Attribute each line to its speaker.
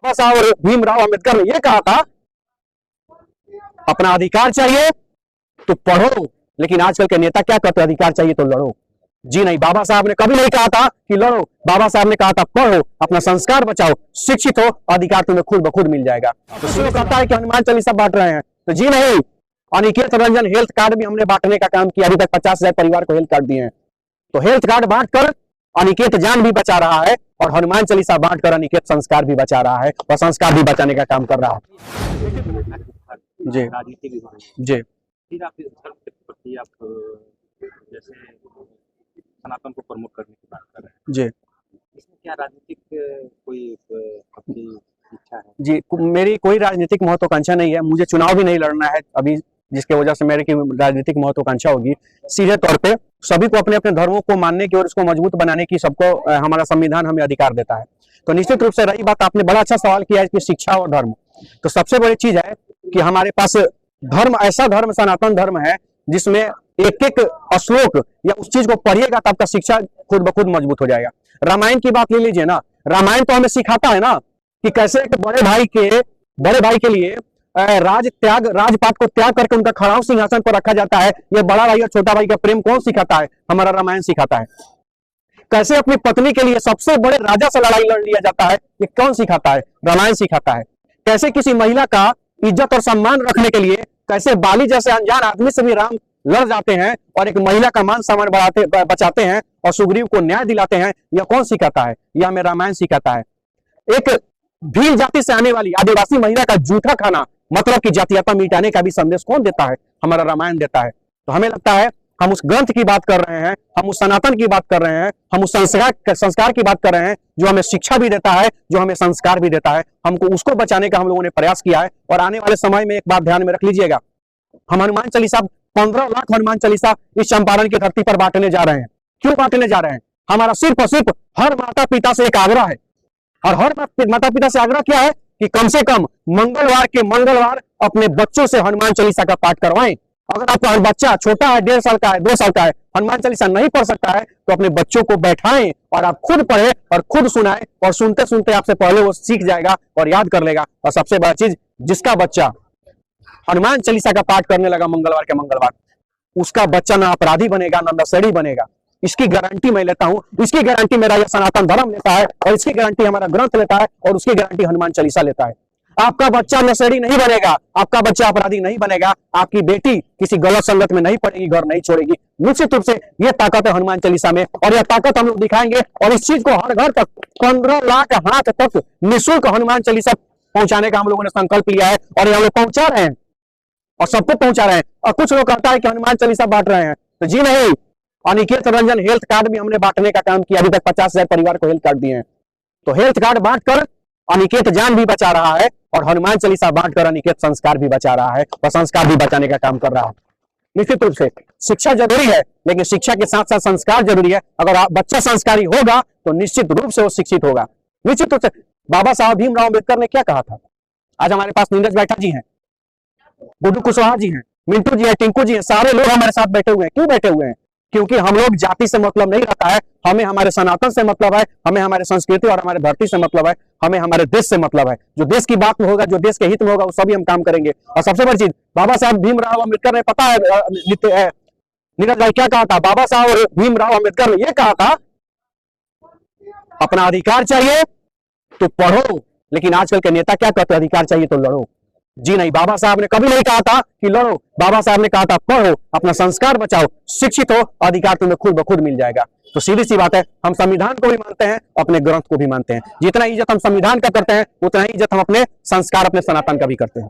Speaker 1: बाबा साहब भीमराव अम्बेडकर ने यह कहा था, अपना अधिकार चाहिए तो पढ़ो, लेकिन आजकल के नेता क्या कहते हैं, अधिकार चाहिए तो लड़ो। जी नहीं, बाबा साहब ने कभी नहीं कहा था कि लड़ो, बाबा साहब ने कहा था पढ़ो, अपना संस्कार बचाओ, शिक्षित हो, अधिकार तुम्हें खुद ब खुद मिल जाएगा। तो शुरू कहता है कि हनुमान चालीसा बांट रहे हैं, तो जी नहीं, अनिकेत रंजन हेल्थ कार्ड भी हमने बांटने का काम किया, अभी तक 50,000 परिवार को हेल्थ कार्ड दिए हैं। तो हेल्थ कार्ड बांटकर अनिकेत जान भी बचा रहा है और हनुमान चालीसा बांटकर अनिकेत संस्कार भी बचा रहा है और संस्कार भी बचाने का काम कर रहा है। जी
Speaker 2: राजनीति भी हो रही है,
Speaker 1: जी
Speaker 2: फिर आप इस धर्म के प्रति आप जैसे सनातन को प्रमोट करने की बात कर रहे हैं,
Speaker 1: जी
Speaker 2: इसमें क्या राजनीतिक कोई आपकी इच्छा है?
Speaker 1: जी, मेरी कोई राजनीतिक महत्वाकांक्षा नहीं है, मुझे चुनाव भी नहीं लड़ना है अभी, जिसके वजह से मेरी राजनीतिक महत्वाकांक्षा होगी। सीधे तौर पे सभी को अपने अपने धर्मों को मानने की और उसको मजबूत बनाने की सबको हमारा संविधान हमें अधिकार देता है। तो निश्चित रूप से रही बात, आपने बड़ा अच्छा सवाल किया है कि शिक्षा और धर्म, तो सबसे बड़ी चीज है कि हमारे पास धर्म, ऐसा धर्म सनातन धर्म है जिसमें एक एक श्लोक या उस चीज को पढ़िएगा तो आपका शिक्षा खुद ब खुद मजबूत हो जाएगा। रामायण की बात ले लीजिए ना, रामायण तो हमें सिखाता है ना कि कैसे एक बड़े भाई के लिए राजपाट को त्याग करके उनका खड़ाऊ सिंहासन पर रखा जाता है। ये बड़ा भाई और छोटा भाई का प्रेम कौन सिखाता है? हमारा रामायण सिखाता है। कैसे अपनी पत्नी के लिए सबसे बड़े राजा से लड़ाई लड़ लिया जाता है, ये कौन सिखाता है? रामायण सिखाता है। कैसे किसी महिला का इज्जत और सम्मान रखने के लिए कैसे बाली जैसे अनजान आदमी से भी राम लड़ जाते हैं और एक महिला का मान सम्मान बचाते हैं और सुग्रीव को न्याय दिलाते हैं, यह कौन सिखाता है? यह हमें रामायण सिखाता है। एक भील जाति से आने वाली आदिवासी महिला का जूठा खाना, मतलब कि जातीयता मिटाने का भी संदेश कौन देता है? हमारा रामायण देता है। तो हमें लगता है हम उस ग्रंथ की बात कर रहे हैं, हम उस सनातन की बात कर रहे हैं, हम उस संस्कार की बात कर रहे हैं जो हमें शिक्षा भी देता है, जो हमें संस्कार भी देता है। हमको उसको बचाने का हम लोगों ने प्रयास किया है। और आने वाले समय में एक बात ध्यान में रख लीजिएगा, हम हनुमान चालीसा 15 लाख हनुमान चालीसा इस चंपारण की धरती पर बांटने जा रहे हैं। क्यों बांटने जा रहे हैं? हमारा सिर्फ और सिर्फ हर माता पिता से एक आग्रह है, और हर माता पिता से आग्रह क्या है कि कम से कम मंगलवार अपने बच्चों से हनुमान चालीसा का पाठ करवाएं। अगर आपका बच्चा छोटा है, 1.5 साल का है, 2 साल का है, हनुमान चालीसा नहीं पढ़ सकता है, तो अपने बच्चों को बैठाएं और आप खुद पढ़े और खुद सुनाएं, और सुनते सुनते आपसे पहले वो सीख जाएगा और याद कर लेगा। और सबसे बड़ा चीज, जिसका बच्चा हनुमान चालीसा का पाठ करने लगा मंगलवार के मंगलवार, उसका बच्चा ना अपराधी बनेगा ना नशेड़ी बनेगा। इसकी गारंटी मैं लेता हूं, इसकी गारंटी मेरा यह सनातन धर्म लेता है, और इसकी गारंटी हमारा ग्रंथ लेता है, और उसकी गारंटी हनुमान चालीसा लेता है। आपका बच्चा नशेड़ी नहीं बनेगा, आपका बच्चा अपराधी नहीं बनेगा, आपकी बेटी किसी गलत संगत में नहीं पड़ेगी, घर नहीं छोड़ेगी। निश्चित रूप से यह ताकत है हनुमान चालीसा में, और यह ताकत हम लोग दिखाएंगे। और इस चीज को हर घर तक 15 लाख हाथ तक निःशुल्क हनुमान चालीसा पहुंचाने का हम लोगों ने संकल्प लिया है, और ये हम लोग पहुंचा रहे हैं और सबको पहुंचा रहे हैं। और कुछ लोग कहता है कि हनुमान चालीसा बांट रहे हैं, तो जी नहीं, अनिकेत रंजन हेल्थ कार्ड भी हमने बांटने का काम किया, अभी तक 50,000 परिवार को हेल्थ कार्ड दिए हैं। तो हेल्थ कार्ड बांटकर अनिकेत जान भी बचा रहा है और हनुमान चालीसा बांटकर अनिकेत संस्कार भी बचा रहा है और संस्कार भी बचाने का काम कर रहा है। निश्चित रूप से शिक्षा जरूरी है, लेकिन शिक्षा के साथ साथ संस्कार जरूरी है। अगर बच्चा संस्कारी होगा तो निश्चित रूप से वो शिक्षित होगा। निश्चित रूप से बाबा साहब भीमराव अम्बेडकर ने क्या कहा था? आज हमारे पास नीरज बैठा जी हैं, गुड्डू कुशवाहा जी हैं, मिंटू जी हैं, टिंकू जी हैं, सारे लोग हमारे साथ बैठे हुए हैं। क्यों बैठे हुए हैं? क्योंकि हम लोग जाति से मतलब नहीं रखा है, हमें हमारे सनातन से मतलब है, हमें हमारे संस्कृति और हमारे धरती से मतलब है, हमें हमारे देश से मतलब है। जो देश की बात में होगा, जो देश के हित में होगा, वो सभी हम काम करेंगे। और सबसे बड़ी चीज, बाबा साहब भीमराव अम्बेडकर ने, पता है नीरज भाई क्या कहा था? बाबा साहब भीमराव अम्बेडकर ने यह कहा था, अपना अधिकार चाहिए तो पढ़ो, लेकिन आजकल के नेता क्या कहते हैं? अधिकार चाहिए तो लड़ो। जी नहीं, बाबा साहब ने कभी नहीं कहा था कि लड़ो, बाबा साहब ने कहा था पढ़ो, अपना संस्कार बचाओ, शिक्षित हो, अधिकार तुम्हें खुद ब खुद मिल जाएगा। तो सीधी सी बात है, हम संविधान को भी मानते हैं, अपने ग्रंथ को भी मानते हैं। जितना इज्जत हम संविधान का करते हैं, उतना ही इज्जत हम अपने संस्कार, अपने सनातन का भी करते हैं।